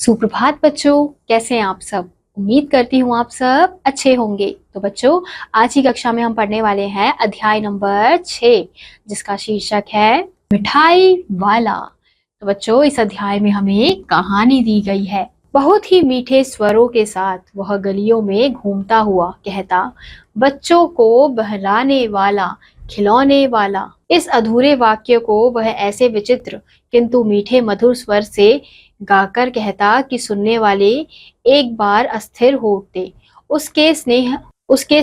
सुप्रभात बच्चों, कैसे हैं आप सब। उम्मीद करती हूँ आप सब अच्छे होंगे। तो बच्चों, आज की कक्षा में हम पढ़ने वाले हैं अध्याय नंबर 6, जिसका शीर्षक है मिठाई वाला। तो बच्चों, इस अध्याय में हमें कहानी दी गई है। बहुत ही मीठे स्वरों के साथ वह गलियों में घूमता हुआ कहता, बच्चों को बहलाने वाला, खिलौने वाला। इस अधूरे वाक्य को वह ऐसे विचित्र किंतु मीठे मधुर स्वर से गाकर कहता कि सुनने वाले एक बार अस्थिर हो उठते। उसके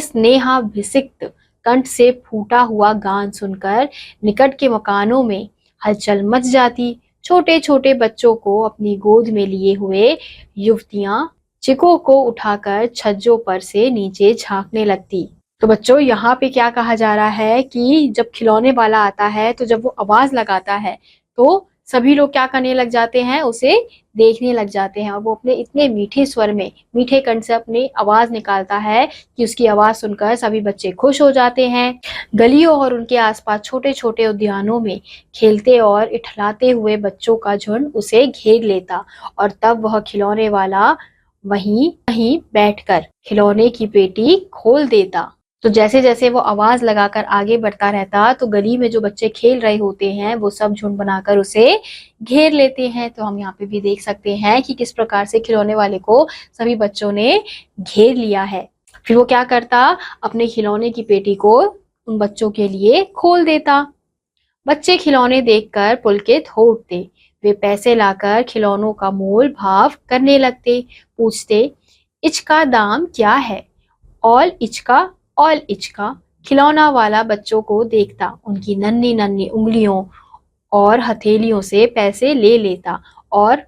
स्नेहाभिषिक्त कंठ से फूटा हुआ गान सुनकर निकट के मकानों में हलचल मच जाती। छोटे छोटे बच्चों को अपनी गोद में लिए हुए युवतियां चिको को उठाकर छज्जों पर से नीचे झांकने लगती। तो बच्चों, यहाँ पे क्या कहा जा रहा है कि जब खिलौने वाला आता है तो जब वो आवाज लगाता है तो सभी लोग क्या करने लग जाते हैं, उसे देखने लग जाते हैं। और वो अपने इतने मीठे स्वर में, मीठे कंठ से अपनी आवाज निकालता है कि उसकी आवाज सुनकर सभी बच्चे खुश हो जाते हैं। गलियों और उनके आसपास छोटे छोटे उद्यानों में खेलते और इठलाते हुए बच्चों का झुंड उसे घेर लेता। और तब वह खिलौने वाला वहीं वहीं बैठकर खिलौने की पेटी खोल देता। तो जैसे जैसे वो आवाज लगाकर आगे बढ़ता रहता तो गली में जो बच्चे खेल रहे होते हैं वो सब झुंड बनाकर उसे घेर लेते हैं। तो हम यहाँ पे भी देख सकते हैं कि किस प्रकार से खिलौने वाले को सभी बच्चों ने घेर लिया है। फिर वो क्या करता, अपने खिलौने की पेटी को उन बच्चों के लिए खोल देता। बच्चे खिलौने देखकर पुलकित हो उठते। वे पैसे लाकर खिलौनों का मोल भाव करने लगते। पूछते, इचका दाम क्या है? ऑल इचका। खिलौना वाला बच्चों को देखता, उनकी नन्ही नन्ही उंगलियों और हथेलियों से पैसे ले लेता और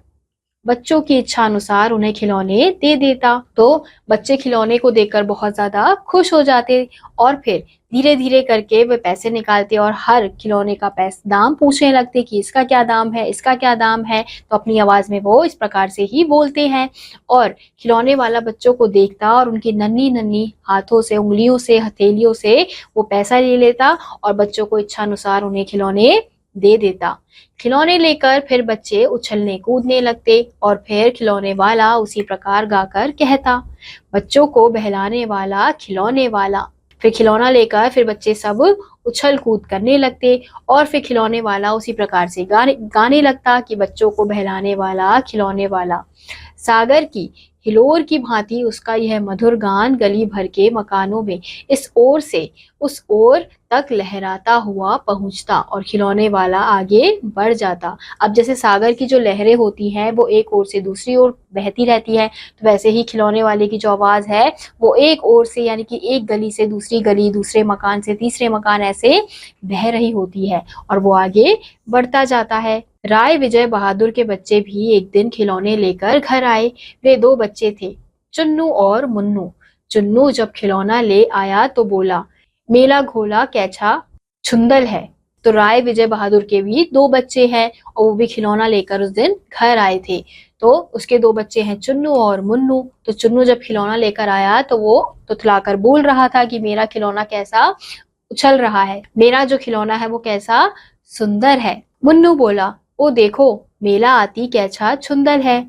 बच्चों की इच्छा अनुसार उन्हें खिलौने दे देता। तो बच्चे खिलौने को देखकर बहुत ज्यादा खुश हो जाते और फिर धीरे धीरे करके वे पैसे निकालते और हर खिलौने का दाम पूछने लगते कि इसका क्या दाम है, इसका क्या दाम है। तो अपनी आवाज में वो इस प्रकार से ही बोलते हैं और खिलौने वाला बच्चों को देखता और उनकी नन्ही नन्ही हाथों से, उंगलियों से, हथेलियों से वो पैसा ले लेता और बच्चों को इच्छा अनुसार उन्हें खिलौने दे देता। खिलौने लेकर फिर बच्चे उछलने कूदने लगते और फिर खिलौने वाला उसी प्रकार गाकर कहता, बच्चों को बहलाने वाला, खिलौने वाला। फिर खिलौना लेकर फिर बच्चे सब उछल कूद करने लगते और फिर खिलौने वाला उसी प्रकार से गाने लगता कि बच्चों को बहलाने वाला, खिलौने वाला। सागर की हिलोर की भांति उसका यह मधुर गान गली भर के मकानों में इस ओर से उस ओर तक लहराता हुआ पहुंचता और खिलौने वाला आगे बढ़ जाता। अब जैसे सागर की जो लहरें होती हैं वो एक ओर से दूसरी ओर बहती रहती है, तो वैसे ही खिलौने वाले की जो आवाज है वो एक ओर से, यानी कि एक गली से दूसरी गली, दूसरे मकान से तीसरे मकान, ऐसे बह रही होती है और वो आगे बढ़ता जाता है। राय विजय बहादुर के बच्चे भी एक दिन खिलौने लेकर घर आए। वे दो बच्चे थे, चुन्नू और मुन्नू। चुन्नू जब खिलौना ले आया तो बोला, मेला घोला कैछा छुंदल है। तो राय विजय बहादुर के भी दो बच्चे हैं और वो भी खिलौना लेकर उस दिन घर आए थे। तो उसके दो बच्चे हैं, चुन्नू और मुन्नू। तो चुन्नू जब खिलौना लेकर आया तो वो तुतलाकर बोल रहा था कि मेरा खिलौना कैसा उछल रहा है, मेरा जो खिलौना है वो कैसा सुंदर है। मुन्नू बोला, ओ देखो, मेला आती कैछा छुंदल है।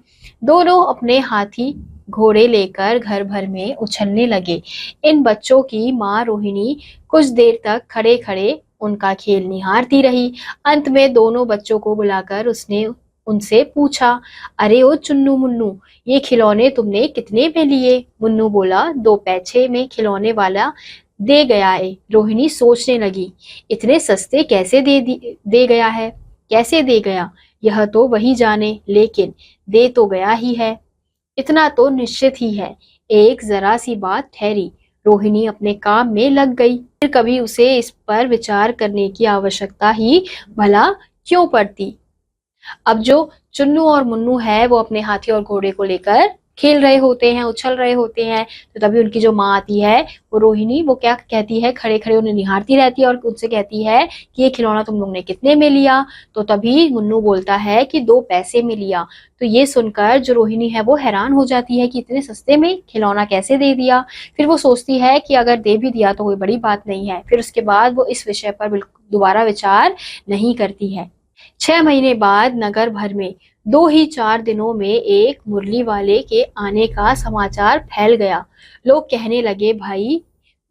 दोनों अपने हाथी घोड़े लेकर घर भर में उछलने लगे। इन बच्चों की माँ रोहिणी कुछ देर तक खड़े खड़े उनका खेल निहारती रही। अंत में दोनों बच्चों को बुलाकर उसने उनसे पूछा, अरे ओ चुन्नू मुन्नू, ये खिलौने तुमने कितने में लिए? मुन्नू बोला, 2 पैसे में खिलौने वाला दे गया है। रोहिणी सोचने लगी, इतने सस्ते कैसे दे गया है, कैसे दे गया, यह तो वही जाने, लेकिन दे तो गया ही है, इतना तो निश्चित ही है। एक जरा सी बात ठहरी। रोहिणी अपने काम में लग गई। फिर कभी उसे इस पर विचार करने की आवश्यकता ही भला क्यों पड़ती। अब जो चुन्नू और मुन्नू है वो अपने हाथी और घोड़े को लेकर खेल रहे होते हैं, उछल रहे होते हैं। तो तभी उनकी जो माँ आती है वो रोहिणी, वो क्या कहती है, खड़े खड़े उन्हें निहारती रहती है और उनसे कहती है कि ये खिलौना तुम लोग ने कितने में लिया? तो तभी मुन्नू बोलता है कि 2 पैसे में लिया। तो ये सुनकर जो रोहिणी है वो हैरान हो जाती है कि इतने सस्ते में खिलौना कैसे दे दिया। फिर वो सोचती है कि अगर दे भी दिया तो कोई बड़ी बात नहीं है। फिर उसके बाद वो इस विषय पर दोबारा विचार नहीं करती है। 6 महीने बाद नगर भर में 2 ही 4 दिनों में एक मुरली वाले के आने का समाचार फैल गया। लोग कहने लगे, भाई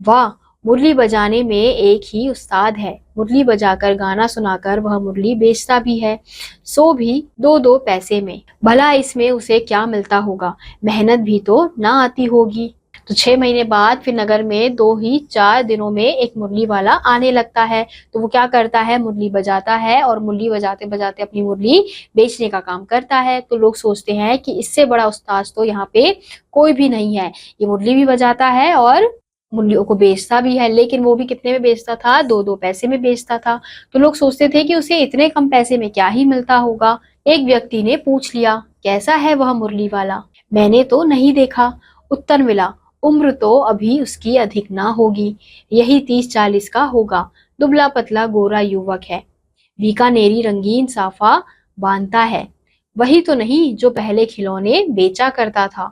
वाह, मुरली बजाने में एक ही उस्ताद है। मुरली बजाकर गाना सुनाकर वह मुरली बेचता भी है, सो भी 2-2 पैसे में। भला इसमें उसे क्या मिलता होगा, मेहनत भी तो ना आती होगी। तो 6 महीने बाद फिर नगर में 2 ही 4 दिनों में एक मुरली वाला आने लगता है। तो वो क्या करता है, मुरली बजाता है और मुरली बजाते बजाते अपनी मुरली बेचने का काम करता है। तो लोग सोचते हैं कि इससे बड़ा उस्ताद तो यहाँ पे कोई भी नहीं है। ये मुरली भी बजाता है और मुरलियों को बेचता भी है, लेकिन वो भी कितने में बेचता था, 2-2 पैसे में बेचता था। तो लोग सोचते थे कि उसे इतने कम पैसे में क्या ही मिलता होगा। एक व्यक्ति ने पूछ लिया, कैसा है वह मुरली वाला? मैंने तो नहीं देखा। उत्तर मिला, उम्र तो अभी उसकी अधिक ना होगी, यही 30-40 का होगा। दुबला पतला गोरा युवक है, बीकानेरी रंगीन साफा बांधता है। वही तो नहीं जो पहले खिलौने बेचा करता था।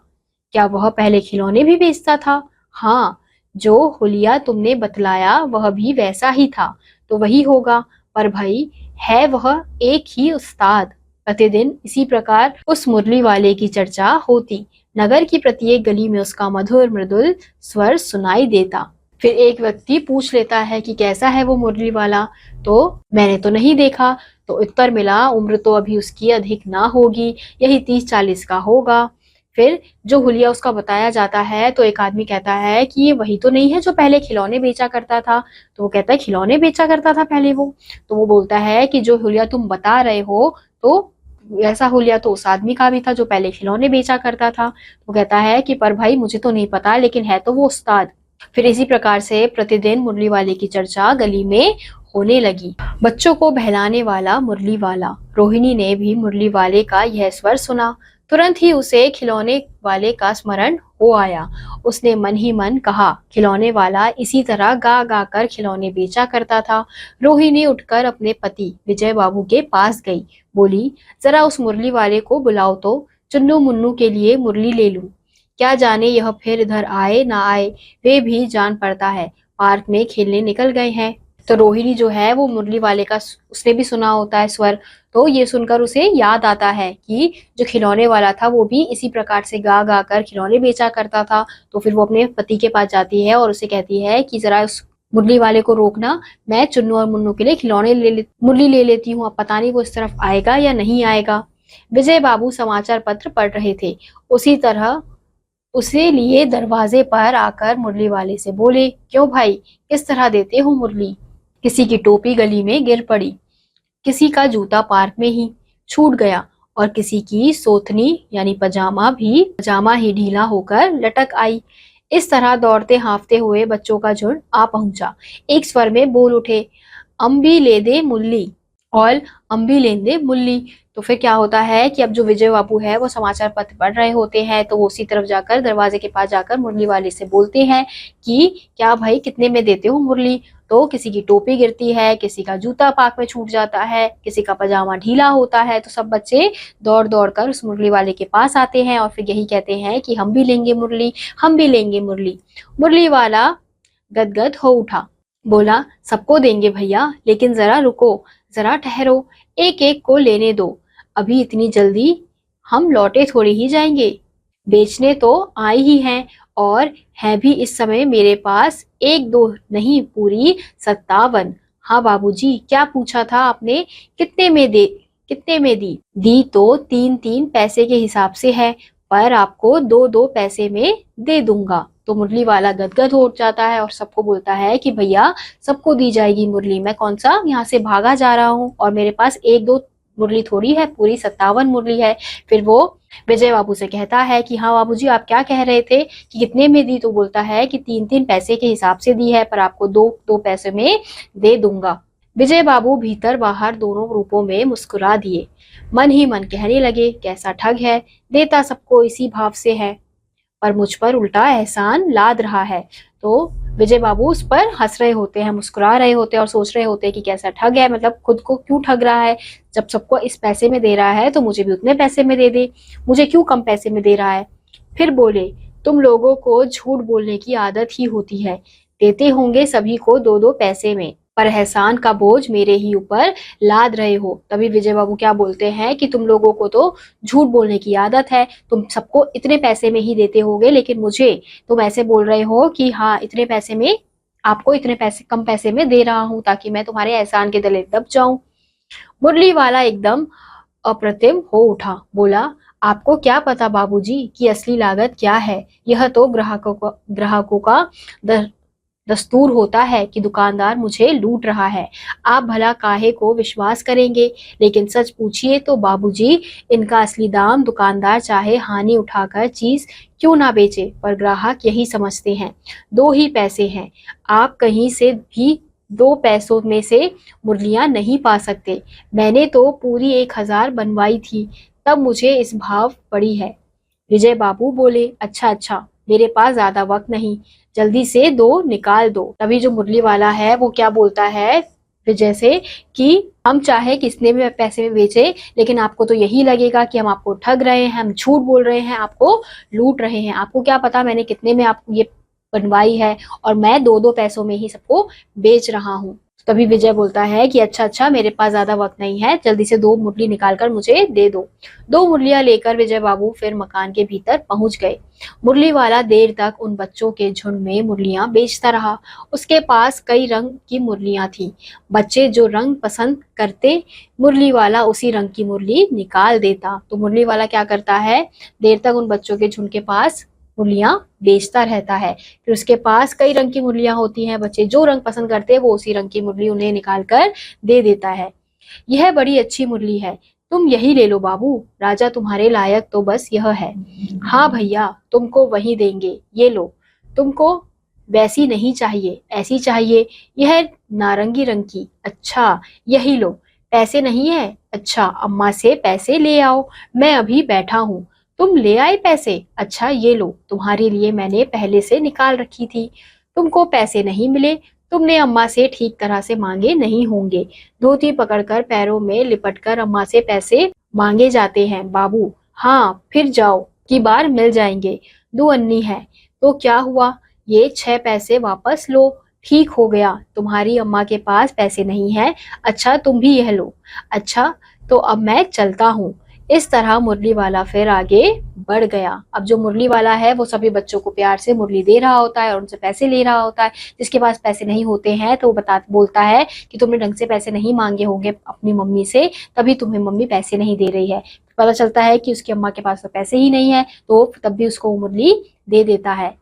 क्या वह पहले खिलौने भी बेचता था? हाँ, जो हुलिया तुमने बतलाया वह भी वैसा ही था। तो वही होगा, पर भाई है वह एक ही उस्ताद। प्रतिदिन इसी प्रकार उस मुरली वाले की चर्चा होती। नगर की प्रत्येक गली में उसका मधुर मृदुल स्वर सुनाई देता। फिर एक व्यक्ति पूछ लेता है कि कैसा है वो मुरली वाला? तो मैंने तो नहीं देखा। तो उत्तर मिला, उम्र तो अभी उसकी अधिक ना होगी, यही 30-40 का होगा। फिर जो हुलिया उसका बताया जाता है, तो एक आदमी कहता है कि ये वही तो नहीं है जो पहले खिलौने बेचा करता था। तो वो कहता है, खिलौने बेचा करता था पहले वो? तो वो बोलता है कि जो हुलिया तुम बता रहे हो, तो ऐसा हुलिया तो उस आदमी का भी था जो पहले खिलौने बेचा करता था। वो कहता है कि पर भाई मुझे तो नहीं पता, लेकिन है तो वो उस्ताद। फिर इसी प्रकार से प्रतिदिन मुरली वाले की चर्चा गली में होने लगी। बच्चों को बहलाने वाला मुरली वाला। रोहिणी ने भी मुरली वाले का यह स्वर सुना। तुरंत ही उसे खिलौने वाले का स्मरण हो आया। उसने मन ही मन कहा, खिलौने वाला इसी तरह गा गा कर खिलौने बेचा करता था। रोहिणी उठकर अपने पति विजय बाबू के पास गई। बोली, जरा उस मुरली वाले को बुलाओ तो, चुन्नू मुन्नू के लिए मुरली ले लूं। क्या जाने यह फिर इधर आए ना आए, वे भी जान पड़ता है, पार्क में खेलने निकल गए हैं। तो रोहिणी जो है वो मुरली वाले का उसने भी सुना होता है स्वर। तो ये सुनकर उसे याद आता है कि जो खिलौने वाला था वो भी इसी प्रकार से गा गा कर खिलौने बेचा करता था। तो फिर वो अपने पति के पास जाती है और उसे कहती है कि जरा उस मुरली वाले को रोकना, मैं चुन्नू और मुन्नू के लिए खिलौने मुरली ले लेती हूँ। अब पता नहीं वो इस तरफ आएगा या नहीं आएगा। विजय बाबू समाचार पत्र पढ़ रहे थे। उसी तरह उसे लिए दरवाजे पर आकर मुरली वाले से बोले, क्यों भाई, किस तरह देते हो मुरली? किसी की टोपी गली में गिर पड़ी, किसी का जूता पार्क में ही छूट गया और किसी की सोथनी यानी पजामा ही ढीला होकर लटक आई। इस तरह दौड़ते हाँफते हुए बच्चों का झुंड आ पहुंचा। एक स्वर में बोल उठे, अम्बी ले दे मुल्ली और अम्बी ले दे मुल्ली। तो फिर क्या होता है कि अब जो विजय बाबू है वो समाचार पत्र पढ़ रहे होते हैं। तो वो उसी तरफ जाकर दरवाजे के पास जाकर मुरली वाले से बोलते हैं कि क्या भाई कितने में देते हो मुरली? तो किसी की टोपी गिरती है, किसी का जूता पार्क में छूट जाता है, किसी का पजामा ढीला होता है। तो सब बच्चे दौड़ दौड़ कर उस मुरली वाले के पास आते हैं और फिर यही कहते हैं कि हम भी लेंगे मुरली, हम भी लेंगे मुरली। मुरली वाला गदगद हो उठा, बोला, सबको देंगे भैया, लेकिन जरा रुको, जरा ठहरो, एक एक को लेने दो। अभी इतनी जल्दी हम लौटे थोड़ी ही जाएंगे, बेचने तो आए ही हैं, और है भी इस समय मेरे पास 1-2 नहीं, पूरी 57। हाँ बाबूजी, क्या पूछा था आपने? कितने में दी? दी तो 3-3 पैसे के हिसाब से है, पर आपको 2-2 पैसे में दे दूंगा। तो मुरली वाला गदगद हो जाता है और सबको बोलता है कि भैया सबको दी जाएगी मुरली, मैं कौन सा यहाँ से भागा जा रहा हूँ, और मेरे पास 1-2 मुरली थोड़ी है, पूरी 57 मुरली है। फिर वो विजय बाबू से कहता है कि हाँ बाबूजी, आप क्या कह रहे थे कि कितने में दी? तो बोलता है कि 3-3 पैसे के हिसाब से दी है, पर आपको 2-2 पैसे में दे दूंगा। विजय बाबू भीतर बाहर दोनों रूपों में मुस्कुरा दिए। मन ही मन कहने लगे, कैसा ठग है, देता सबको इसी भाव से है, पर मुझ पर उल्टा एहसान लाद रहा है। तो विजय बाबू उस पर हंस रहे होते हैं, मुस्कुरा रहे होते हैं और सोच रहे होते हैं कि कैसा ठग है, मतलब खुद को क्यों ठग रहा है, जब सबको इस पैसे में दे रहा है तो मुझे भी उतने पैसे में दे दे, मुझे क्यों कम पैसे में दे रहा है। फिर बोले, तुम लोगों को झूठ बोलने की आदत ही होती है, देते होंगे सभी को 2-2 पैसे में। पर एहसान का बोझ मेरे ही ऊपर लाद रहे हो। तभी विजय बाबू क्या बोलते हैं कि तुम लोगों को तो झूठ बोलने की आदत है, तुम सबको इतने पैसे में ही देते होगे, लेकिन मुझे तुम ऐसे बोल रहे हो कि हाँ इतने पैसे में, आपको इतने पैसे कम पैसे में दे रहा हूं ताकि मैं तुम्हारे एहसान के तले दब जाऊं। मुरली वाला एकदम अप्रतिम हो उठा, बोला आपको क्या पता बाबूजी कि असली लागत क्या है। यह तो ग्राहकों का दस्तूर होता है कि दुकानदार मुझे लूट रहा है। आप भला काहे को विश्वास करेंगे, लेकिन सच पूछिए तो बाबूजी इनका असली दाम दुकानदार चाहे हानि उठाकर चीज क्यों ना बेचे, पर ग्राहक यही समझते हैं 2 ही पैसे हैं। आप कहीं से भी 2 पैसों में से मुरलियां नहीं पा सकते। मैंने तो पूरी 1000 बनवाई थी, तब मुझे इस भाव पड़ी है। विजय बाबू बोले, अच्छा अच्छा, मेरे पास ज्यादा वक्त नहीं, जल्दी से 2 निकाल दो। तभी जो मुरली वाला है वो क्या बोलता है विजय से कि हम चाहे कितने भी पैसे में बेचे, लेकिन आपको तो यही लगेगा कि हम आपको ठग रहे हैं, हम झूठ बोल रहे हैं, आपको लूट रहे हैं। आपको क्या पता मैंने कितने में आपको ये बनवाई है, और मैं 2-2 पैसों में ही सबको बेच रहा हूँ। तभी विजय बोलता है कि अच्छा अच्छा, मेरे पास ज्यादा वक्त नहीं है, जल्दी से 2 मुरली निकालकर मुझे दे दो। 2 मुरलियां लेकर विजय बाबू फिर मकान के भीतर पहुंच गए। मुरली वाला देर तक उन बच्चों के झुंड में मुरलियां बेचता रहा। उसके पास कई रंग की मुरलियां थी। बच्चे जो रंग पसंद करते, मुरली वाला उसी रंग की मुरली निकाल देता। तो मुरली वाला क्या करता है, देर तक उन बच्चों के झुंड के पास मुरलियां बेचता रहता है। फिर उसके पास कई रंग की मुरलियां होती हैं, बच्चे जो रंग पसंद करते हैं वो उसी रंग की मुरली उन्हें निकाल कर दे देता है। यह बड़ी अच्छी मुरली है, तुम यही ले लो बाबू, राजा तुम्हारे लायक तो बस यह है। हाँ भैया, तुमको वही देंगे, ये लो। तुमको वैसी नहीं चाहिए, ऐसी चाहिए, यह नारंगी रंग की। अच्छा यही लो। पैसे नहीं है, अच्छा अम्मा से पैसे ले आओ, मैं अभी बैठा हूँ। तुम ले आए पैसे, अच्छा ये लो, तुम्हारे लिए मैंने पहले से निकाल रखी थी। तुमको पैसे नहीं मिले, तुमने अम्मा से ठीक तरह से मांगे नहीं होंगे। धोती पकड़कर पैरों में लिपटकर अम्मा से पैसे मांगे जाते हैं बाबू। हाँ फिर जाओ की बार मिल जाएंगे। 2 अन्नी है तो क्या हुआ, ये 6 पैसे वापस लो। ठीक हो गया, तुम्हारी अम्मा के पास पैसे नहीं है, अच्छा तुम भी यह लो। अच्छा तो अब मैं चलता हूँ। इस तरह मुरली वाला फिर आगे बढ़ गया। अब जो मुरली वाला है वो सभी बच्चों को प्यार से मुरली दे रहा होता है और उनसे पैसे ले रहा होता है। जिसके पास पैसे नहीं होते हैं तो वो बोलता है कि तुमने ढंग से पैसे नहीं मांगे होंगे अपनी मम्मी से, तभी तुम्हें मम्मी पैसे नहीं दे रही है। पता चलता है कि उसकी अम्मा के पास तो पैसे ही नहीं है, तो तब भी उसको मुरली दे देता है।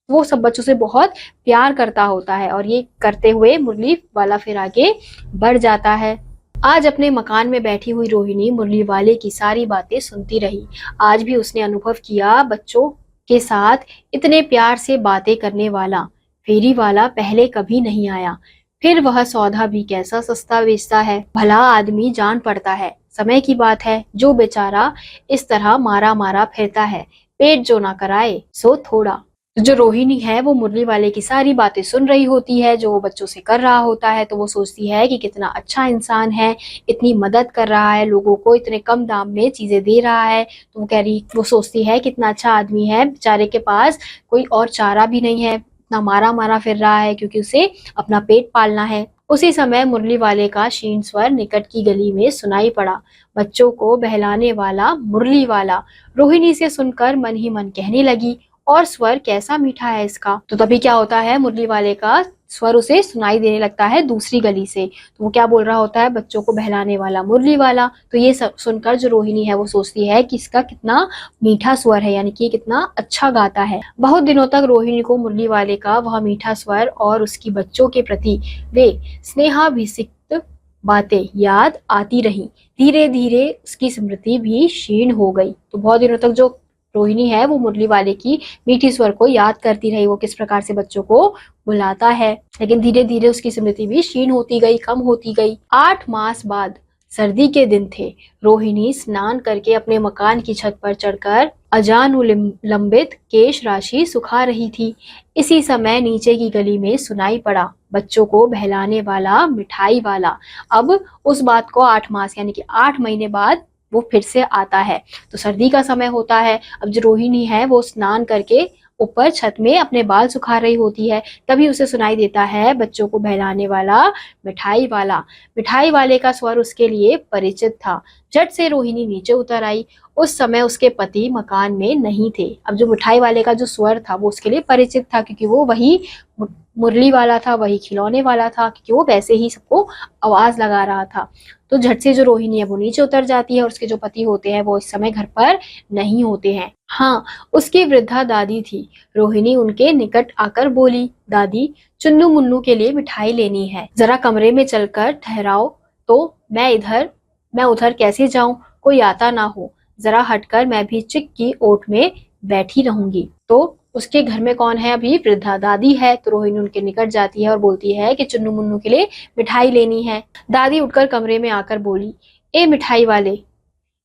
वो सब बच्चों से बहुत प्यार करता होता है और ये करते हुए मुरली वाला फिर आगे बढ़ जाता है। आज अपने मकान में बैठी हुई रोहिणी मुरली वाले की सारी बातें सुनती रही। आज भी उसने अनुभव किया, बच्चों के साथ इतने प्यार से बातें करने वाला फेरी वाला पहले कभी नहीं आया। फिर वह सौदा भी कैसा सस्ता बेचता है, भला आदमी जान पड़ता है। समय की बात है, जो बेचारा इस तरह मारा मारा फिरता है, पेट जो ना कराए सो थोड़ा। जो रोहिणी है वो मुरली वाले की सारी बातें सुन रही होती है जो वो बच्चों से कर रहा होता है। तो वो सोचती है कि कितना अच्छा इंसान है, इतनी मदद कर रहा है लोगों को, इतने कम दाम में चीजें दे रहा है। तो वो सोचती है कितना अच्छा आदमी है, बेचारे के पास कोई और चारा भी नहीं है, इतना मारा मारा फिर रहा है क्योंकि उसे अपना पेट पालना है। उसी समय मुरली वाले का क्षीण स्वर निकट की गली में सुनाई पड़ा। बच्चों को बहलाने वाला मुरली वाला। रोहिणी से सुनकर मन ही मन कहने लगी, और स्वर कैसा मीठा है इसका। तो तभी क्या होता है, मुरली वाले का स्वर उसे सुनाई देने लगता है दूसरी गली से। तो वो क्या बोल रहा होता है, बच्चों को बहलाने वाला मुरली वाला। तो ये सुनकर जो रोहिणी है वो सोचती है कि इसका कितना मीठा स्वर है, यानी कि कितना अच्छा गाता है। बहुत दिनों तक रोहिणी को मुरली वाले का वह मीठा स्वर और उसकी बच्चों के प्रति वे स्नेहाभिषिक्त बातें याद आती रही। धीरे धीरे उसकी स्मृति भी क्षीण हो गई। तो बहुत दिनों तक जो रोहिणी है वो मुरली वाले की मीठी स्वर को याद करती रही, वो किस प्रकार से बच्चों को बुलाता है, लेकिन धीरे धीरे उसकी स्मृति भी क्षीण होती गई, कम होती गई। 8 मास बाद सर्दी के दिन थे। रोहिणी स्नान करके अपने मकान की छत पर चढ़कर अजानुलंबित केश राशि सुखा रही थी। इसी समय नीचे की गली में सुनाई पड़ा, बच्चों को बहलाने वाला मिठाई वाला। अब उस बात को 8 मास यानी कि 8 महीने बाद वो फिर से आता है। तो सर्दी का समय होता है। अब जो रोहिणी है वो स्नान करके ऊपर छत में अपने बाल सुखा रही होती है। तभी उसे सुनाई देता है बच्चों को बहलाने वाला मिठाई वाला। मिठाई वाले का स्वर उसके लिए परिचित था। झट से रोहिणी नीचे उतर आई। उस समय उसके पति मकान में नहीं थे। अब जो मिठाई वाले का जो स्वर था वो उसके लिए परिचित था, क्योंकि वो वही मुरली वाला था, वही खिलौने वाला था, क्योंकि वो वैसे ही सबको आवाज लगा रहा था। तो झट से जो रोहिणी है वो नीचे उतर जाती है और उसके जो पति होते हैं वो इस समय घर पर नहीं होते हैं। हाँ, उसकी वृद्धा दादी थी। रोहिणी उनके निकट आकर बोली, दादी, चुन्नू मुन्नू के लिए मिठाई लेनी है, जरा कमरे में चलकर ठहराओ तो मैं उधर कैसे जाऊं, कोई आता ना हो, जरा हटकर मैं भी चिक की ओट में बैठी रहूंगी। तो उसके घर में कौन है? अभी वृद्धा दादी है। तो रोहिणी उनके निकट जाती है और बोलती है कि चुन्नू मुन्नू के लिए मिठाई लेनी है। दादी उठकर कमरे में आकर बोली, ए मिठाई वाले,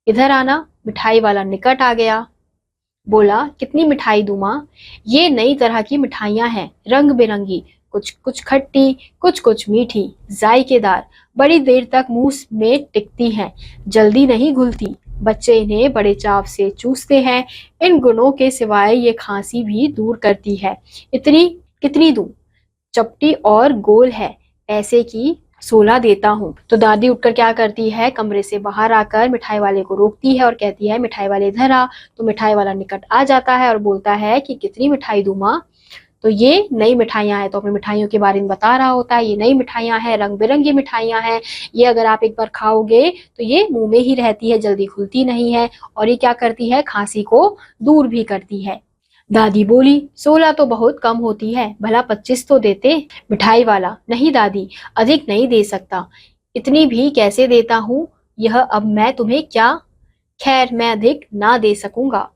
इधर आना। मिठाई वाला निकट आ गया। बोला, कितनी मिठाई दूं माँ? ये नई तरह की मिठाइयां हैं, रंग बिरंगी, कुछ कुछ खट्टी, कुछ कुछ मीठी, जायकेदार, बड़ी देर तक मुंह में टिकती हैं, जल्दी नहीं घुलती। बच्चे इन्हें बड़े चाव से चूसते हैं। इन गुणों के सिवाय ये खांसी भी दूर करती है। इतनी कितनी दूं? चपटी और गोल है, पैसे की 16 देता हूँ। तो दादी उठकर क्या करती है, कमरे से बाहर आकर मिठाई वाले को रोकती है और कहती है, मिठाई वाले इधर आ। तो मिठाई वाला निकट आ जाता है और बोलता है कि कितनी मिठाई दूं माँ? तो ये नई मिठाइयां हैं। तो अपनी मिठाइयों के बारे में बता रहा होता है, ये नई मिठाइयां हैं, रंग बिरंगी मिठाइयां हैं। ये अगर आप एक बार खाओगे तो ये मुंह में ही रहती है, जल्दी खुलती नहीं है, और ये क्या करती है, खांसी को दूर भी करती है। दादी बोली, 16 तो बहुत कम होती है, भला 25 तो देते। मिठाई वाला, नहीं दादी, अधिक नहीं दे सकता। इतनी भी कैसे देता हूँ, यह अब मैं तुम्हें क्या? खैर, मैं अधिक ना दे सकूंगा।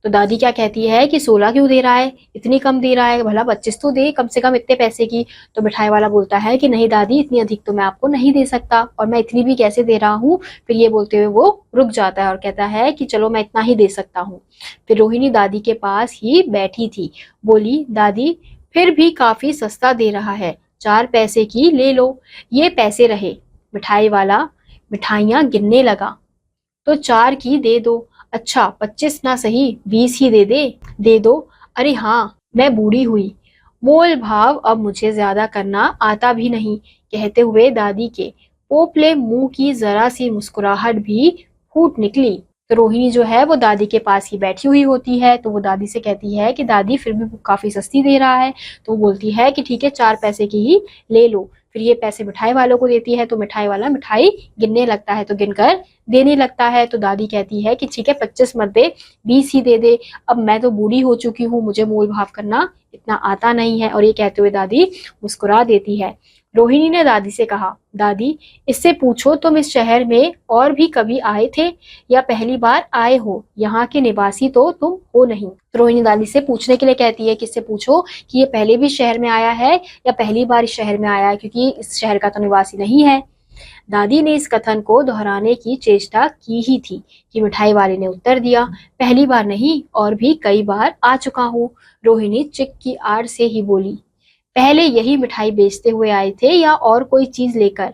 तो दादी क्या कहती है कि 16 क्यों दे रहा है, इतनी कम दे रहा है, भला 25 तो दे कम से कम इतने पैसे की। तो मिठाई वाला बोलता है कि नहीं दादी, इतनी अधिक तो मैं आपको नहीं दे सकता, और मैं इतनी भी कैसे दे रहा हूँ। फिर ये बोलते हुए वो रुक जाता है और कहता है कि चलो मैं इतना ही दे सकता हूँ। फिर रोहिणी दादी के पास ही बैठी थी। बोली, दादी, फिर भी काफी सस्ता दे रहा है, 4 पैसे की ले लो, ये पैसे रहे। मिठाई वाला मिठाइयां गिनने लगा। तो 4 की दे दो। अच्छा, 25 ना सही, 20 ही दे दो। अरे हाँ, मैं बूढ़ी हुई, मोल भाव अब मुझे ज्यादा करना आता भी नहीं। कहते हुए दादी के पोपले मुंह की जरा सी मुस्कुराहट भी फूट निकली। तो रोहिणी जो है वो दादी के पास ही बैठी हुई होती है। तो वो दादी से कहती है कि दादी, फिर भी काफी सस्ती दे रहा है। तो वो बोलती है कि ठीक है, 4 पैसे की ही ले लो। फिर ये पैसे मिठाई वालों को देती है। तो मिठाई वाला मिठाई गिनने लगता है, तो गिनकर देने लगता है। तो दादी कहती है कि ठीक है, 25 मत दे, 20 ही दे दे, अब मैं तो बूढ़ी हो चुकी हूँ, मुझे मोल भाव करना इतना आता नहीं है। और ये कहते हुए दादी मुस्कुरा देती है। रोहिणी ने दादी से कहा, दादी, इससे पूछो तुम इस शहर में और भी कभी आए थे या पहली बार आए हो? यहाँ के निवासी तो तुम हो नहीं। तो रोहिणी दादी से पूछने के लिए कहती है कि इससे पूछो कि ये पहले भी शहर में आया है या पहली बार इस शहर में आया है, क्योंकि इस शहर का तो निवासी नहीं है। दादी ने इस कथन को दोहराने की चेष्टा की ही थी कि मिठाई वाले ने उत्तर दिया, पहली बार नहीं, और भी कई बार आ चुका हूँ। रोहिणी चिक की आड़ से ही बोली, पहले यही मिठाई बेचते हुए आए थे या और कोई चीज लेकर?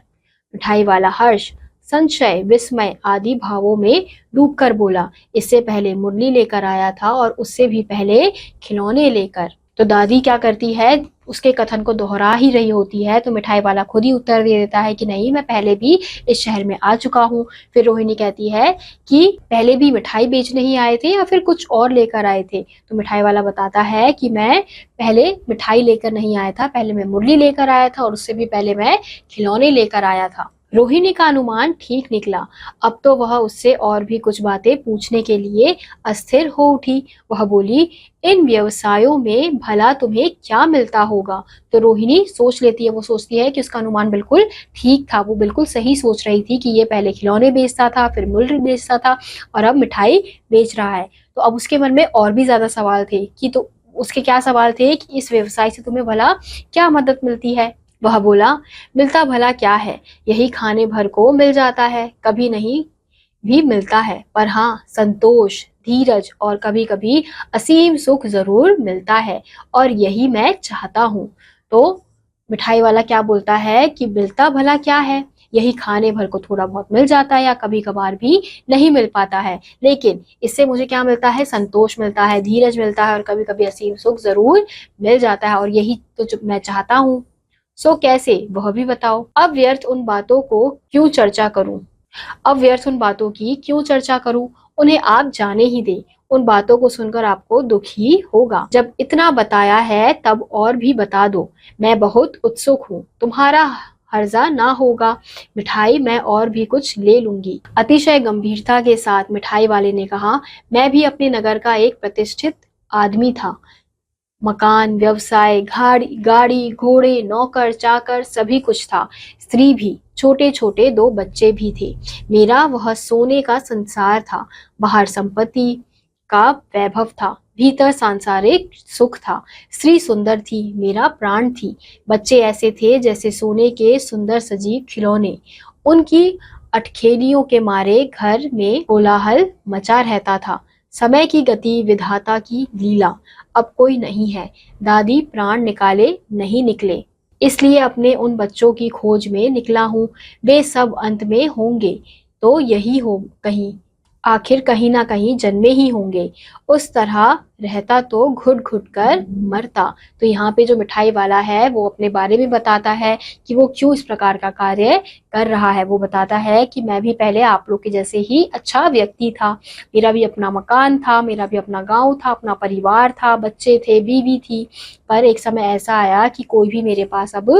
मिठाई वाला हर्ष, संशय, विस्मय आदि भावों में डूबकर बोला, इससे पहले मुरली लेकर आया था और उससे भी पहले खिलौने लेकर। तो दादी क्या करती है, उसके कथन को दोहरा ही रही होती है। तो मिठाई वाला खुद ही उत्तर दे देता है कि नहीं, मैं पहले भी इस शहर में आ चुका हूँ। फिर रोहिणी कहती है कि पहले भी मिठाई बेचने ही आए थे या फिर कुछ और लेकर आए थे? तो मिठाई वाला बताता है कि मैं पहले मिठाई लेकर नहीं आया था, पहले मैं मुरली लेकर आया था और उससे भी पहले मैं खिलौने लेकर आया था। रोहिणी का अनुमान ठीक निकला। अब तो वह उससे और भी कुछ बातें पूछने के लिए अस्थिर हो उठी। वह बोली, इन व्यवसायों में भला तुम्हें क्या मिलता होगा? तो रोहिणी सोच लेती है, वो सोचती है कि उसका अनुमान बिल्कुल ठीक था, वो बिल्कुल सही सोच रही थी कि ये पहले खिलौने बेचता था, फिर मुरली बेचता था और अब मिठाई बेच रहा है। तो अब उसके मन में और भी ज्यादा सवाल थे कि, तो उसके क्या सवाल थे कि इस व्यवसाय से तुम्हें भला क्या मदद मिलती है? वह बोला, मिलता भला क्या है, यही खाने भर को मिल जाता है, कभी नहीं भी मिलता है, पर हाँ, संतोष, धीरज और कभी कभी असीम सुख जरूर मिलता है, और यही मैं चाहता हूँ। तो मिठाई वाला क्या बोलता है कि मिलता भला क्या है, यही खाने भर को थोड़ा बहुत मिल जाता है या कभी कभार भी नहीं मिल पाता है, लेकिन इससे मुझे क्या मिलता है, संतोष मिलता है, धीरज मिलता है और कभी कभी असीम सुख जरूर मिल जाता है और यही तो जो मैं चाहता हूँ। सो कैसे, वह भी बताओ। अब व्यर्थ उन बातों को क्यों चर्चा करूं, अब व्यर्थ उन बातों की क्यों चर्चा करूं, उन्हें आप जाने ही दें। उन बातों को सुनकर आपको दुख ही होगा। जब इतना बताया है तब और भी बता दो, मैं बहुत उत्सुक हूँ, तुम्हारा हर्जा ना होगा। मिठाई मैं और भी कुछ ले लूंगी। अतिशय गंभीरता के साथ मिठाई वाले ने कहा, मैं भी अपने नगर का एक प्रतिष्ठित आदमी था। मकान, व्यवसाय, गाड़ी घोड़े, नौकर चाकर सभी कुछ था। स्त्री भी, छोटे छोटे 2 बच्चे भी थे। मेरा वह सोने का संसार था। बाहर संपत्ति का वैभव था, भीतर सांसारिक सुख था। स्त्री सुंदर थी, मेरा प्राण थी। बच्चे ऐसे थे जैसे सोने के सुंदर सजीव खिलौने। उनकी अटखेलियों के मारे घर में कोलाहल मचा रहता था। समय की गति, विधाता की लीला। अब कोई नहीं है। दादी प्राण निकाले नहीं निकले, इसलिए अपने उन बच्चों की खोज में निकला हूँ। वे सब अंत में होंगे तो यही हो, कहीं आखिर कहीं ना कहीं जन्मे ही होंगे। उस तरह रहता तो घुट घुट कर मरता। तो यहाँ पे जो मिठाई वाला है वो अपने बारे में बताता है कि वो क्यों इस प्रकार का कार्य कर रहा है। वो बताता है कि मैं भी पहले आप लोग के जैसे ही अच्छा व्यक्ति था। मेरा भी अपना मकान था, मेरा भी अपना गांव था, अपना परिवार था, बच्चे थे, बीवी थी। पर एक समय ऐसा आया कि कोई भी मेरे पास अब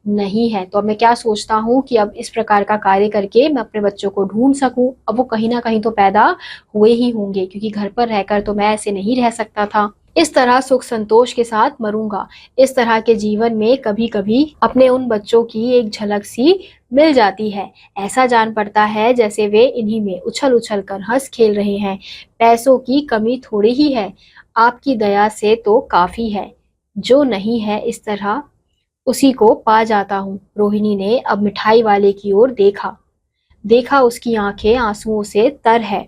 नहीं है। तो अब मैं क्या सोचता हूँ कि अब इस प्रकार का कार्य करके मैं अपने बच्चों को ढूंढ सकूं। अब वो कहीं ना कहीं तो पैदा हुए ही होंगे, क्योंकि घर पर रहकर तो मैं ऐसे नहीं रह सकता था। इस तरह सुख संतोष के साथ मरूंगा। इस तरह के जीवन में कभी कभी अपने उन बच्चों की एक झलक सी मिल जाती है। ऐसा जान पड़ता है जैसे वे इन्हीं में उछल उछल कर हंस खेल रहे हैं। पैसों की कमी थोड़ी ही है, आपकी दया से तो काफी है। जो नहीं है इस तरह उसी को पा जाता हूँ। रोहिणी ने अब मिठाई वाले की ओर देखा उसकी आंखें आंसुओं से तर है।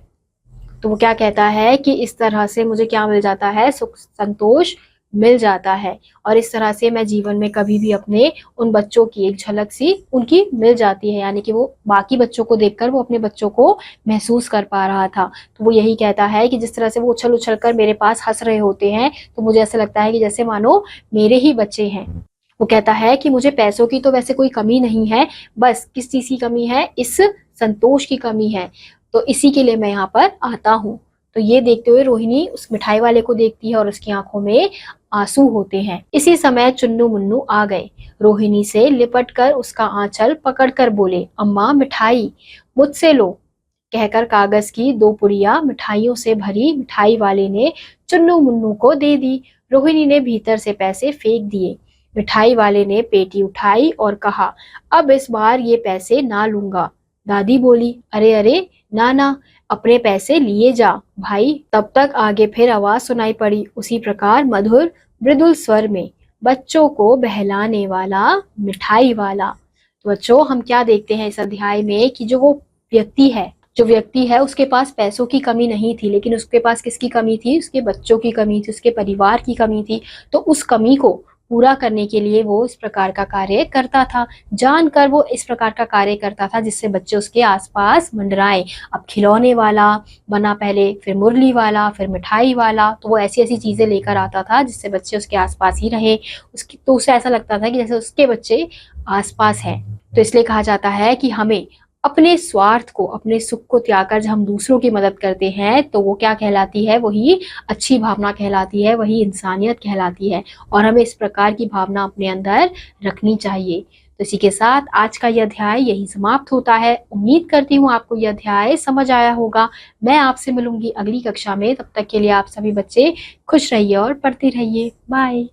तो वो क्या कहता है कि इस तरह से मुझे क्या मिल जाता है, सुख संतोष मिल जाता है और इस तरह से मैं जीवन में कभी भी अपने उन बच्चों की एक झलक सी उनकी मिल जाती है। यानी कि वो बाकी बच्चों को देखकर वो अपने बच्चों को महसूस कर पा रहा था। तो वो यही कहता है कि जिस तरह से वो उछल उछल कर मेरे पास हंस रहे होते हैं तो मुझे ऐसा लगता है कि जैसे मानो मेरे ही बच्चे हैं। वो कहता है कि मुझे पैसों की तो वैसे कोई कमी नहीं है, बस किस चीज की कमी है, इस संतोष की कमी है। तो इसी के लिए मैं यहाँ पर आता हूँ। तो ये देखते हुए रोहिणी उस मिठाई वाले को देखती है और उसकी आंखों में आंसू होते हैं। इसी समय चुन्नू मुन्नू आ गए। रोहिणी से लिपट कर उसका आंचल पकड़कर बोले, अम्मा मिठाई मुझसे लो। कहकर कागज की 2 पुड़िया मिठाइयों से भरी मिठाई वाले ने चुन्नू मुन्नू को दे दी। रोहिणी ने भीतर से पैसे फेंक दिए। मिठाई वाले ने पेटी उठाई और कहा, अब इस बार ये पैसे ना लूंगा। दादी बोली, अरे अरे ना ना, अपने पैसे लिए जा भाई। तब तक आगे फिर आवाज सुनाई पड़ी उसी प्रकार मधुर मृदुल स्वर में, बच्चों को बहलाने वाला मिठाई वाला। तो बच्चों हम क्या देखते हैं इस अध्याय में कि जो व्यक्ति है उसके पास पैसों की कमी नहीं थी, लेकिन उसके पास किसकी कमी थी, उसके बच्चों की कमी थी, उसके परिवार की कमी थी। तो उस कमी को पूरा करने के लिए वो इस प्रकार का कार्य करता था, जानकर वो इस प्रकार का कार्य करता था जिससे बच्चे उसके आसपास मंडराए। अब खिलौने वाला बना पहले, फिर मुरली वाला, फिर मिठाई वाला। तो वो ऐसी ऐसी चीजें लेकर आता था जिससे बच्चे उसके आसपास ही रहे। तो उसे ऐसा लगता था कि जैसे उसके बच्चे आसपास हैं। तो इसलिए कहा जाता है कि हमें अपने स्वार्थ को, अपने सुख को त्याग कर जब हम दूसरों की मदद करते हैं तो वो क्या कहलाती है, वही अच्छी भावना कहलाती है, वही इंसानियत कहलाती है। और हमें इस प्रकार की भावना अपने अंदर रखनी चाहिए। तो इसी के साथ आज का यह अध्याय यही समाप्त होता है। उम्मीद करती हूँ आपको यह अध्याय समझ आया होगा। मैं आपसे मिलूंगी अगली कक्षा में। तब तक के लिए आप सभी बच्चे खुश रहिए और पढ़ते रहिए। बाय।